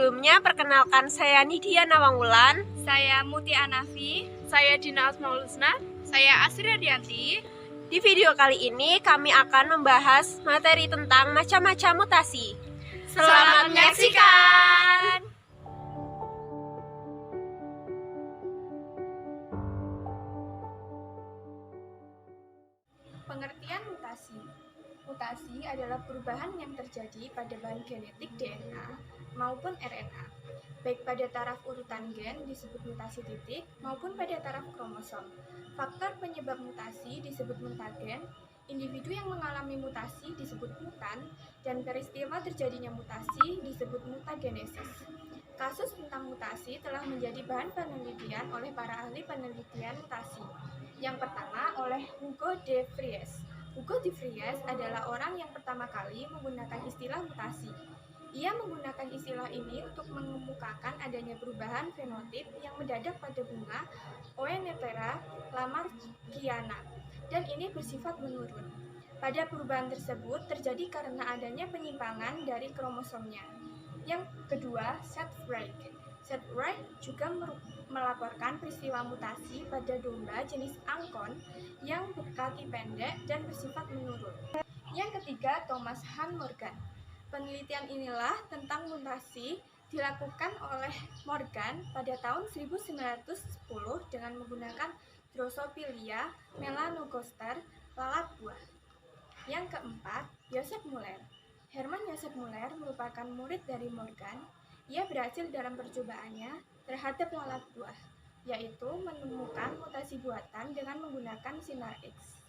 Sebelumnya, perkenalkan saya Nidia Nawangwulan. Saya Muti Anafi. Saya Dina Asmaulusna. Saya Asri Radianti. Di video kali ini kami akan membahas materi tentang macam-macam mutasi. Selamat menyaksikan. Pengertian mutasi. Mutasi adalah perubahan yang terjadi pada bahan genetik DNA maupun RNA, baik pada taraf urutan gen disebut mutasi titik maupun pada taraf kromosom. Faktor penyebab mutasi disebut mutagen, individu yang mengalami mutasi disebut mutan, dan peristiwa terjadinya mutasi disebut mutagenesis. Kasus tentang mutasi telah menjadi bahan penelitian oleh para ahli penelitian mutasi. Yang pertama oleh Hugo de Vries. Hugo de Vries adalah orang yang pertama kali menggunakan istilah mutasi. Ia menggunakan istilah ini untuk mengemukakan adanya perubahan fenotip yang mendadak pada bunga Oenethera lamarckiana, dan ini bersifat menurun. Pada perubahan tersebut terjadi karena adanya penyimpangan dari kromosomnya. Yang kedua, Seth Wright. Seth Wright juga melaporkan peristiwa mutasi pada domba jenis angkon yang berkaki pendek dan bersifat menurun. Yang ketiga, Thomas Hunt Morgan. Penelitian inilah tentang mutasi dilakukan oleh Morgan pada tahun 1910 dengan menggunakan Drosophila melanogaster, lalat buah. Yang keempat, Joseph Muller. Hermann Joseph Muller merupakan murid dari Morgan. Ia berhasil dalam percobaannya terhadap lalat buah, yaitu menemukan mutasi buatan dengan menggunakan sinar X.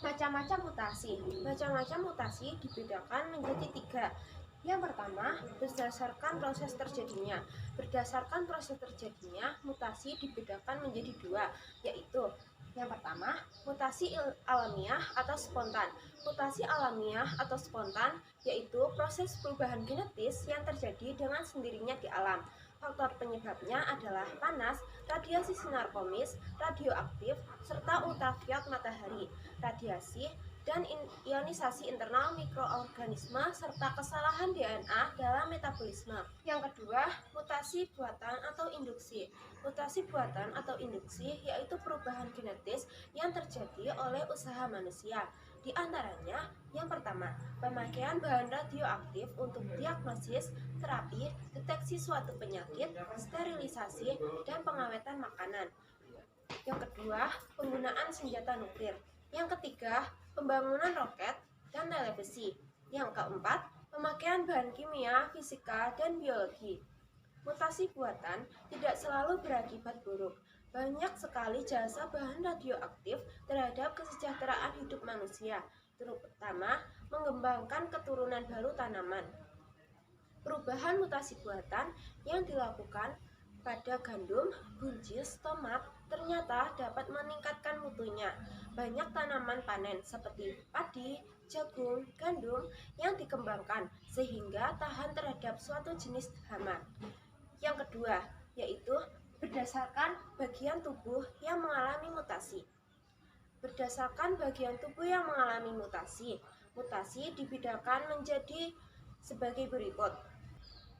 Macam-macam mutasi. Macam-macam mutasi dibedakan menjadi 3. Yang pertama, berdasarkan proses terjadinya. Berdasarkan proses terjadinya, mutasi dibedakan menjadi 2, yaitu yang pertama, mutasi alamiah atau spontan. Mutasi alamiah atau spontan yaitu proses perubahan genetis yang terjadi dengan sendirinya di alam. Faktor penyebabnya adalah panas, radiasi sinar komis, radioaktif, serta ultraviolet matahari, radiasi, dan ionisasi internal mikroorganisme serta kesalahan DNA dalam metabolisme. Yang kedua, mutasi buatan atau induksi. Mutasi buatan atau induksi yaitu perubahan genetis yang terjadi oleh usaha manusia. Di antaranya, yang pertama, pemakaian bahan radioaktif untuk diagnosis, terapi, deteksi suatu penyakit, sterilisasi, dan pengawetan makanan. Yang kedua, penggunaan senjata nuklir. Yang ketiga, pembangunan roket dan televisi. Yang keempat, pemakaian bahan kimia, fisika, dan biologi. Mutasi buatan tidak selalu berakibat buruk. Banyak sekali jasa bahan radioaktif terhadap kesejahteraan hidup manusia, terutama mengembangkan keturunan baru tanaman. Perubahan mutasi buatan yang dilakukan pada gandum, buncis, tomat ternyata dapat meningkatkan mutunya. Banyak tanaman panen seperti padi, jagung, gandum yang dikembangkan sehingga tahan terhadap suatu jenis hama. Yang kedua, yaitu berdasarkan bagian tubuh yang mengalami mutasi. Berdasarkan bagian tubuh yang mengalami mutasi, mutasi dibedakan menjadi sebagai berikut.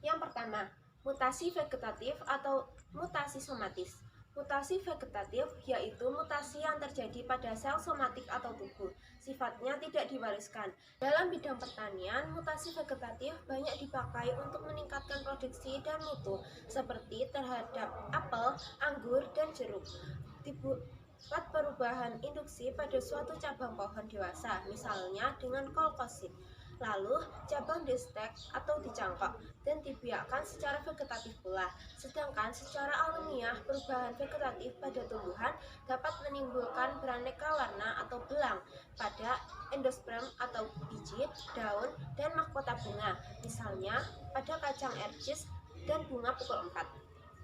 Yang pertama, mutasi vegetatif atau mutasi somatis. Mutasi vegetatif yaitu mutasi yang terjadi pada sel somatik atau tubuh, sifatnya tidak diwariskan. Dalam bidang pertanian, mutasi vegetatif banyak dipakai untuk meningkatkan produksi dan mutu, seperti terhadap apel, anggur, dan jeruk. Dibuat perubahan induksi pada suatu cabang pohon dewasa, misalnya dengan kolkosid. Lalu cabang distek atau dicangkok dan dibiarkan secara vegetatif pula. Sedangkan secara alamiah perubahan vegetatif pada tumbuhan dapat menimbulkan beraneka warna atau belang pada endosperm atau biji, daun, dan mahkota bunga, misalnya pada kacang ercis dan bunga pukul 4.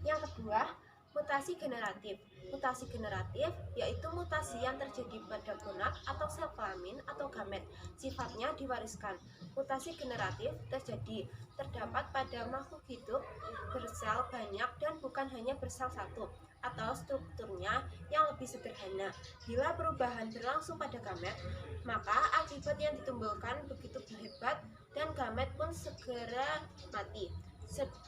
Yang kedua, mutasi generatif. Mutasi generatif yaitu mutasi yang terjadi pada gonad atau sel kelamin atau gamet, sifatnya diwariskan. Mutasi generatif terdapat pada makhluk hidup bersel banyak dan bukan hanya bersel satu, atau strukturnya yang lebih sederhana. Bila perubahan berlangsung pada gamet, maka akibat yang ditimbulkan begitu hebat dan gamet pun segera mati.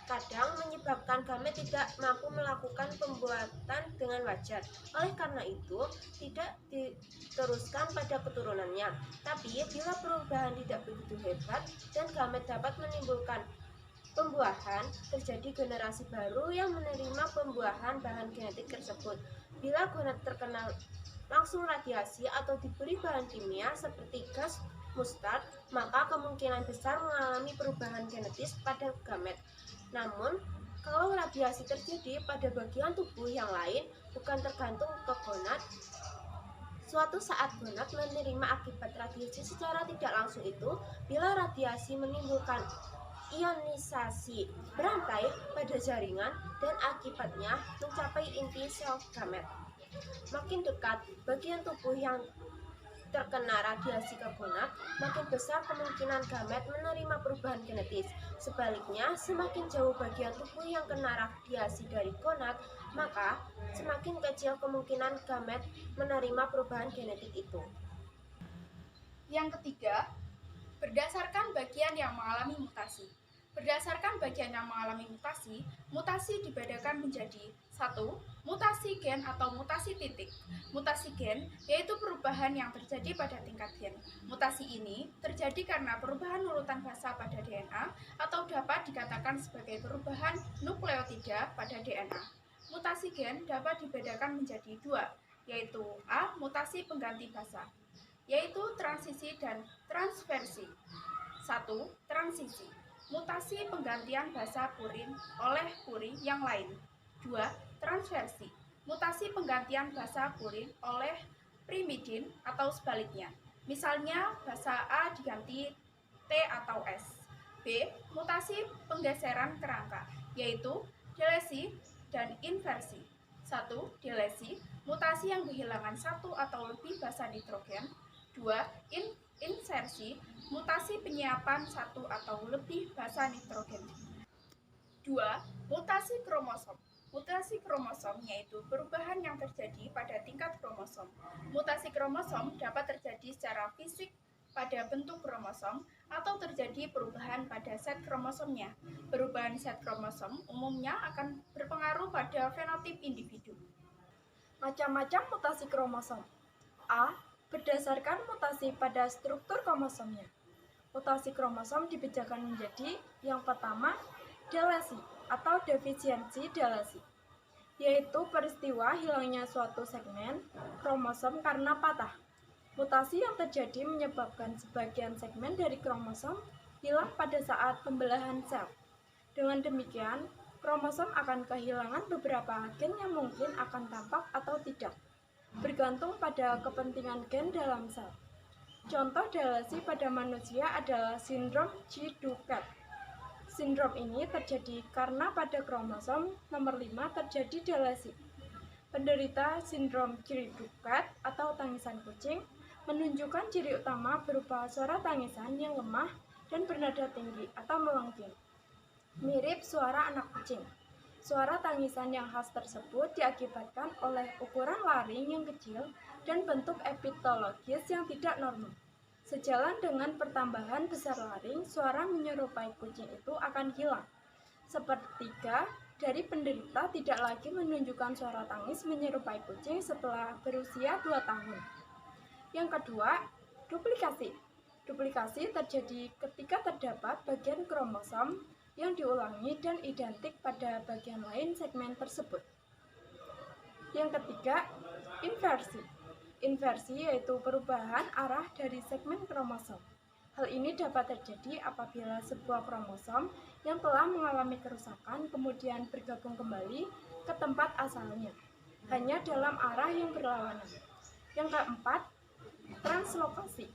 kadang menyebabkan gamet tidak mampu melakukan pembuatan dengan wajar. Oleh karena itu, tidak diteruskan pada keturunannya. Tapi, bila perubahan tidak begitu hebat dan gamet dapat menimbulkan pembuahan, terjadi generasi baru yang menerima pembuahan bahan genetik tersebut. Bila gonad terkena langsung radiasi atau diberi bahan kimia seperti gas mustard, maka kemungkinan besar mengalami perubahan genetis pada gamet. Namun, kalau radiasi terjadi pada bagian tubuh yang lain, bukan tergantung ke gonad, suatu saat gonad menerima akibat radiasi secara tidak langsung itu, bila radiasi menimbulkan ionisasi berantai pada jaringan dan akibatnya mencapai inti sel gamet. Makin dekat bagian tubuh yang terkena radiasi ke gonad, makin besar kemungkinan gamet menerima perubahan genetis. Sebaliknya, semakin jauh bagian tubuh yang kena radiasi dari gonad, maka semakin kecil kemungkinan gamet menerima perubahan genetik itu. Yang ketiga, berdasarkan bagian yang mengalami mutasi. Berdasarkan bagian yang mengalami mutasi, mutasi dibedakan menjadi 1. Mutasi gen atau mutasi titik. Mutasi gen yaitu perubahan yang terjadi pada tingkat gen. Mutasi ini terjadi karena perubahan urutan basa pada DNA atau dapat dikatakan sebagai perubahan nukleotida pada DNA. Mutasi gen dapat dibedakan menjadi 2, yaitu A. Mutasi pengganti basa, yaitu transisi dan transversi. 1. Transisi, mutasi penggantian basa purin oleh purin yang lain. 2. Transversi, mutasi penggantian basa purin oleh primidin atau sebaliknya. Misalnya basa A diganti T atau S. B. Mutasi penggeseran kerangka, yaitu delesi dan inversi. 1. Delesi, mutasi yang kehilangan satu atau lebih basa nitrogen. 2. Insersi, mutasi penyiapan satu atau lebih basa nitrogen. 2. Mutasi kromosom. Mutasi kromosom yaitu perubahan yang terjadi pada tingkat kromosom. Mutasi kromosom dapat terjadi secara fisik pada bentuk kromosom atau terjadi perubahan pada set kromosomnya. Perubahan set kromosom umumnya akan berpengaruh pada fenotip individu. Macam-macam mutasi kromosom. A. Berdasarkan mutasi pada struktur kromosomnya. Mutasi kromosom dibedakan menjadi yang pertama, delesi atau defisiensi delesi, yaitu peristiwa hilangnya suatu segmen kromosom karena patah. Mutasi yang terjadi menyebabkan sebagian segmen dari kromosom hilang pada saat pembelahan sel. Dengan demikian, kromosom akan kehilangan beberapa gen yang mungkin akan tampak atau tidak, bergantung pada kepentingan gen dalam sel. Contoh delesi pada manusia adalah sindrom Chiari-Ducat. Sindrom ini terjadi karena pada kromosom nomor 5 terjadi delesi. Penderita sindrom Chiari-Ducat atau tangisan kucing menunjukkan ciri utama berupa suara tangisan yang lemah dan bernada tinggi atau melengking, mirip suara anak kucing. Suara tangisan yang khas tersebut diakibatkan oleh ukuran laring yang kecil dan bentuk epitologis yang tidak normal. Sejalan dengan pertambahan besar laring, suara menyerupai kucing itu akan hilang. Sepertiga dari penderita tidak lagi menunjukkan suara tangis menyerupai kucing setelah berusia 2 tahun. Yang kedua, duplikasi. Duplikasi terjadi ketika terdapat bagian kromosom yang diulangi dan identik pada bagian lain segmen tersebut. Yang ketiga, inversi. Inversi yaitu perubahan arah dari segmen kromosom. Hal ini dapat terjadi apabila sebuah kromosom yang telah mengalami kerusakan kemudian bergabung kembali ke tempat asalnya, hanya dalam arah yang berlawanan. Yang keempat, translokasi.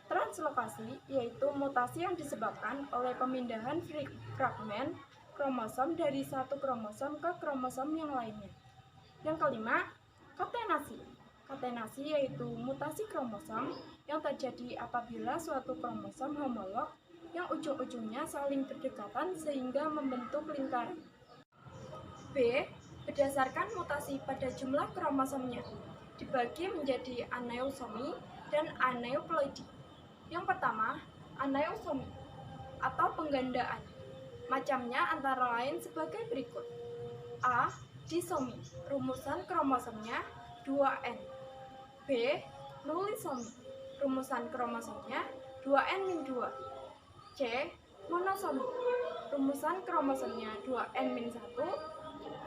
Translokasi yaitu mutasi yang disebabkan oleh pemindahan fragmen kromosom dari satu kromosom ke kromosom yang lainnya. Yang kelima, katenasi. Katenasi yaitu mutasi kromosom yang terjadi apabila suatu kromosom homolog yang ujung-ujungnya saling berdekatan sehingga membentuk lingkaran. B. Berdasarkan mutasi pada jumlah kromosomnya, dibagi menjadi aneuploidy dan aneuploidy. Yang pertama, aneuploidy atau penggandaan. Macamnya antara lain sebagai berikut. A. Disomi, rumusan kromosomnya 2N. B. Nulisomi, rumusan kromosomnya 2N-2. C. Monosomi, rumusan kromosomnya 2N-1.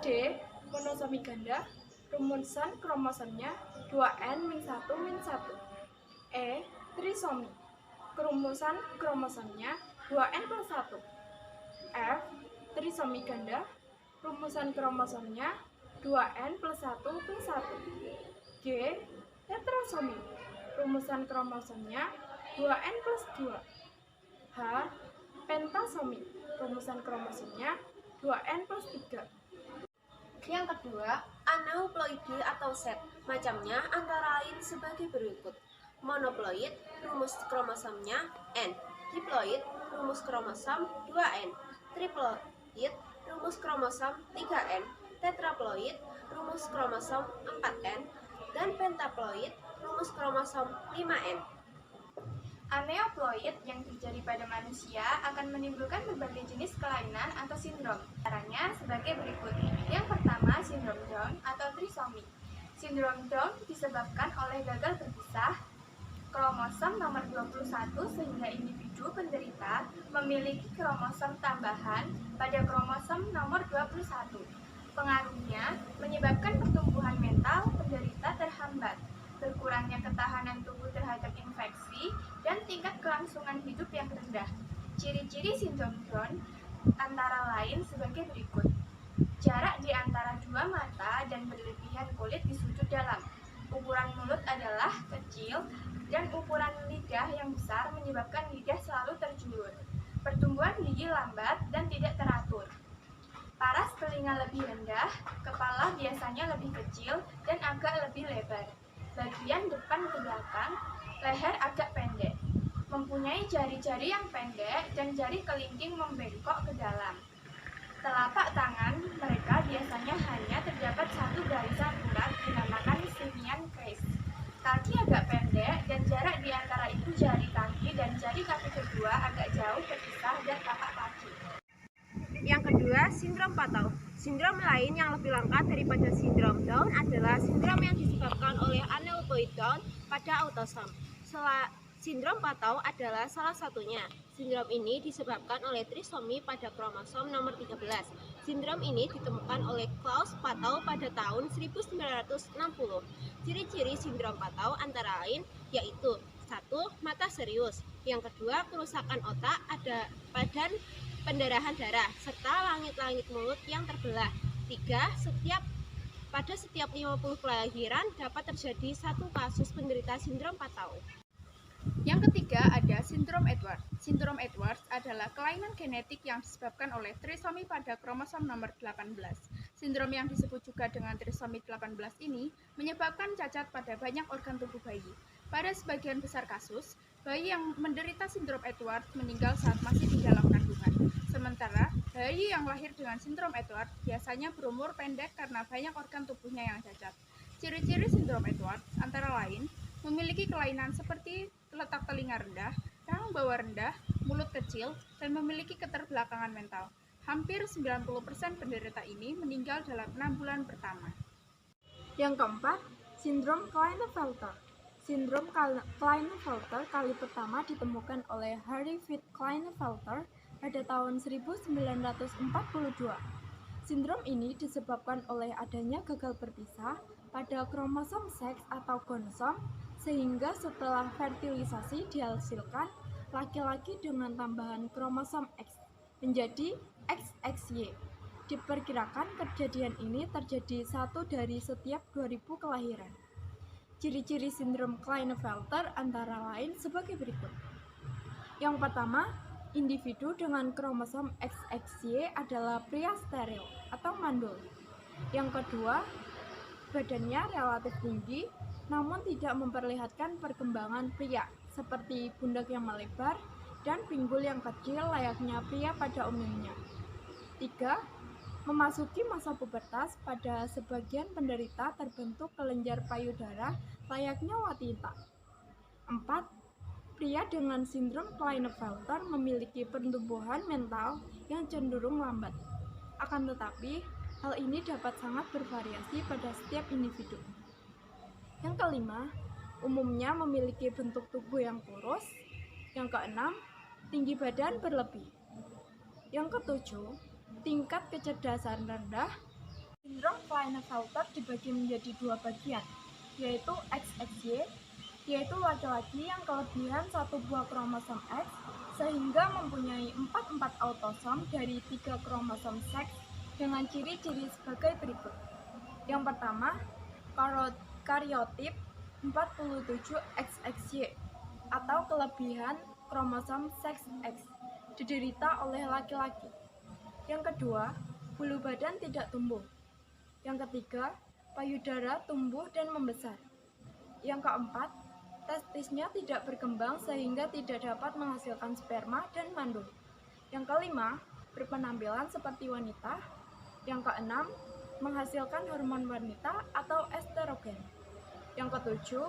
D. Monosomi ganda, rumusan kromosomnya 2N-1-1. E. Trisomi, rumusan kromosomnya 2N+1. F. Trisomi ganda, rumusan kromosomnya 2N+1+1. G. Tetrasomi, rumusan kromosomnya 2N+2. H. Pentasomi, rumusan kromosomnya 2N+3. Yang kedua, aneuploide atau set. Macamnya antara lain sebagai berikut. Monoploid, rumus kromosomnya N. Diploid, rumus kromosom 2N. Triploid, rumus kromosom 3N. Tetraploid, rumus kromosom 4N. Dan pentaploid, rumus kromosom 5N. Aneuploid yang terjadi pada manusia akan menimbulkan berbagai jenis kelainan atau sindrom. Caranya sebagai berikut. Yang pertama, sindrom Down atau trisomi. Sindrom Down disebabkan oleh gagal berpisah kromosom nomor 21 sehingga individu penderita memiliki kromosom tambahan pada kromosom nomor 21. Pengaruhnya menyebabkan pertumbuhan mental penderita terhambat, berkurangnya ketahanan tubuh terhadap infeksi, dan tingkat kelangsungan hidup yang rendah. Ciri-ciri sindrom Down antara lain sebagai berikut. Jarak di antara dua mata dan berlebihan kulit di sudut dalam. Ukuran mulut adalah kecil dan ukuran lidah yang besar menyebabkan lidah selalu terjulur. Pertumbuhan gigi lambat dan tidak teratur. Paras telinga lebih rendah, kepala biasanya lebih kecil dan agak lebih lebar. Bagian depan ke belakang, leher agak pendek. Mempunyai jari-jari yang pendek dan jari kelingking membengkok ke dalam. Telapak tangan mereka biasanya hanya terdapat satu garisan urat dinamakan simian crease. Kaki agak pendek dan jarak di antara itu jari kaki dan jari kaki kedua agak jauh terpisah dan tapak kaki. Yang kedua, sindrom Patau. Sindrom lain yang lebih langka daripada sindrom Down adalah sindrom yang disebabkan oleh aneuploid Down pada autosom. Sindrom Patau adalah salah satunya. Sindrom ini disebabkan oleh trisomi pada kromosom nomor 13. Sindrom ini ditemukan oleh Klaus Patau pada tahun 1960. Ciri-ciri sindrom Patau antara lain yaitu 1. Mata serius. Yang kedua, kerusakan otak dan pendarahan darah, serta langit-langit mulut yang terbelah. 3. Pada setiap 50 kelahiran dapat terjadi satu kasus penderita sindrom Patau. Yang ketiga ada sindrom Edwards. Sindrom Edwards adalah kelainan genetik yang disebabkan oleh trisomi pada kromosom nomor 18. Sindrom yang disebut juga dengan trisomi 18 ini menyebabkan cacat pada banyak organ tubuh bayi. Pada sebagian besar kasus, bayi yang menderita sindrom Edwards meninggal saat masih di dalam kandungan. Sementara, bayi yang lahir dengan sindrom Edwards biasanya berumur pendek karena banyak organ tubuhnya yang cacat. Ciri-ciri sindrom Edwards antara lain memiliki kelainan seperti letak telinga rendah, rahang bawah rendah, mulut kecil, dan memiliki keterbelakangan mental. Hampir 90% penderita ini meninggal dalam 6 bulan pertama. Yang keempat, sindrom Klinefelter. Sindrom Klinefelter kali pertama ditemukan oleh Harry Pitt Klinefelter pada tahun 1942. Sindrom ini disebabkan oleh adanya gagal berpisah pada kromosom seks atau gonosom, sehingga setelah fertilisasi dihasilkan laki-laki dengan tambahan kromosom X menjadi XXY. Diperkirakan kejadian ini terjadi 1 dari setiap 2000 kelahiran. Ciri-ciri sindrom Klinefelter antara lain sebagai berikut. Yang pertama, individu dengan kromosom XXY adalah pria steril atau mandul. Yang kedua, badannya relatif tinggi namun tidak memperlihatkan perkembangan pria, seperti pundak yang melebar dan pinggul yang kecil layaknya pria pada umumnya. 3. Memasuki masa pubertas, pada sebagian penderita terbentuk kelenjar payudara layaknya wanita. 4. Pria dengan sindrom Klinefelter memiliki pertumbuhan mental yang cenderung lambat. Akan tetapi, hal ini dapat sangat bervariasi pada setiap individu. Yang kelima, umumnya memiliki bentuk tubuh yang kurus. Yang keenam, tinggi badan berlebih. Yang ketujuh, tingkat kecerdasan rendah. Sindrom Klinefelter dibagi menjadi dua bagian, yaitu XXY, yaitu laki-laki yang kelebihan satu buah kromosom X sehingga mempunyai 44 autosom dari 3 kromosom seks dengan ciri-ciri sebagai berikut. Yang pertama, karyotip 47XXY atau kelebihan kromosom seks X diderita oleh laki-laki. Yang kedua, bulu badan tidak tumbuh. Yang ketiga, payudara tumbuh dan membesar. Yang keempat, testisnya tidak berkembang sehingga tidak dapat menghasilkan sperma dan mandul. Yang kelima, berpenampilan seperti wanita. Yang keenam, menghasilkan hormon wanita atau estrogen. Yang ketujuh,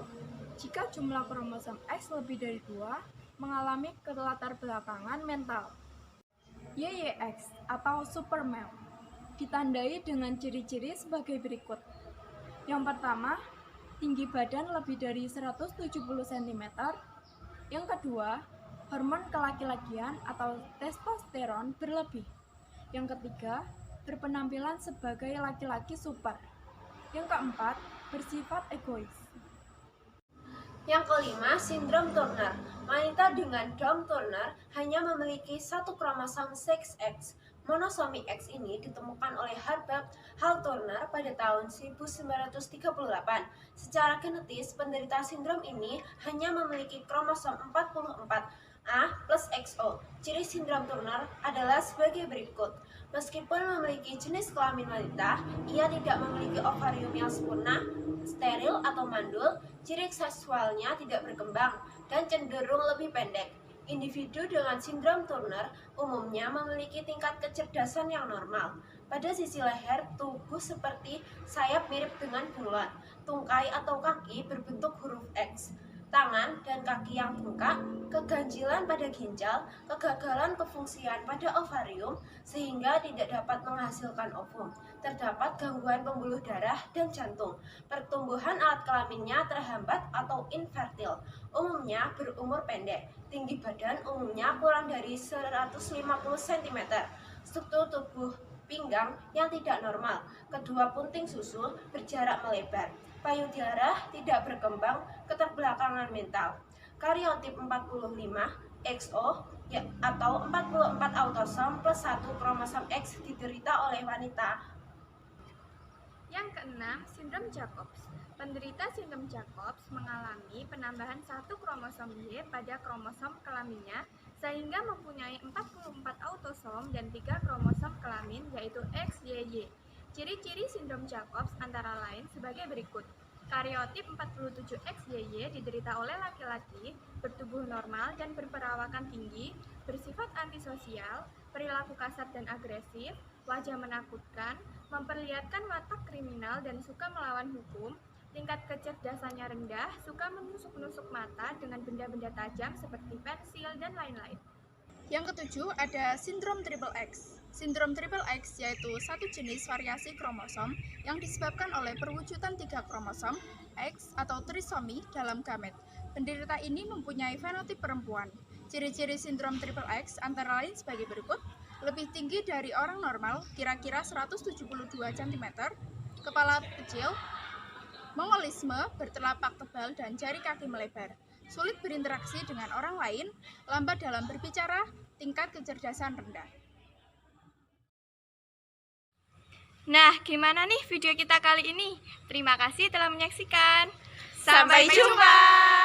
jika jumlah kromosom X lebih dari 2, mengalami kelatar belakangan mental. YYX atau super male ditandai dengan ciri-ciri sebagai berikut. Yang pertama, tinggi badan lebih dari 170 cm. Yang kedua, hormon kelaki-lakian atau testosteron berlebih. Yang ketiga, berpenampilan sebagai laki-laki super. Yang keempat, bersifat egois. Yang kelima, sindrom Turner. Wanita dengan Down Turner hanya memiliki satu kromosom seks X. Monosomi X ini ditemukan oleh Herbert Hall Turner pada tahun 1938. Secara genetis, penderita sindrom ini hanya memiliki kromosom 44A plus XO. Ciri sindrom Turner adalah sebagai berikut. Meskipun memiliki jenis kelamin wanita, ia tidak memiliki ovarium yang sempurna, steril atau mandul, ciri seksualnya tidak berkembang, dan cenderung lebih pendek. Individu dengan sindrom Turner umumnya memiliki tingkat kecerdasan yang normal. Pada sisi leher, tubuh seperti sayap mirip dengan bunglon, tungkai atau kaki berbentuk huruf X, tangan dan kaki yang bengkak, keganjilan pada ginjal, kegagalan kefungsian pada ovarium sehingga tidak dapat menghasilkan ovum, terdapat gangguan pembuluh darah dan jantung, pertumbuhan alat kelaminnya terhambat atau infertil, umumnya berumur pendek, tinggi badan umumnya kurang dari 150 cm, struktur tubuh pinggang yang tidak normal, kedua punting susu berjarak melebar, payudara tidak berkembang, keterbelakangan mental. Karyotip 45 XO atau 44 autosom plus 1 kromosom X diderita oleh wanita. Yang keenam, sindrom Jacobs. Penderita sindrom Jacobs mengalami penambahan satu kromosom Y pada kromosom kelaminnya sehingga mempunyai 44 autosom dan 3 kromosom kelamin yaitu XYY. Ciri-ciri sindrom Jacobs antara lain sebagai berikut. Karyotip 47XYY diderita oleh laki-laki, bertubuh normal dan berperawakan tinggi, bersifat antisosial, perilaku kasar dan agresif, wajah menakutkan, memperlihatkan watak kriminal dan suka melawan hukum, tingkat kecerdasannya rendah, suka menusuk-nusuk mata dengan benda-benda tajam seperti pensil dan lain-lain. Yang ketujuh ada sindrom triple X. Sindrom triple X yaitu satu jenis variasi kromosom yang disebabkan oleh perwujudan 3 kromosom X atau trisomi dalam gamet. Penderita ini mempunyai fenotip perempuan. Ciri-ciri sindrom triple X antara lain sebagai berikut. Lebih tinggi dari orang normal, kira-kira 172 cm, kepala kecil, mongolisme, bertelapak tebal dan jari kaki melebar. Sulit berinteraksi dengan orang lain, lambat dalam berbicara, tingkat kecerdasan rendah. Nah, gimana nih video kita kali ini? Terima kasih telah menyaksikan. Sampai jumpa!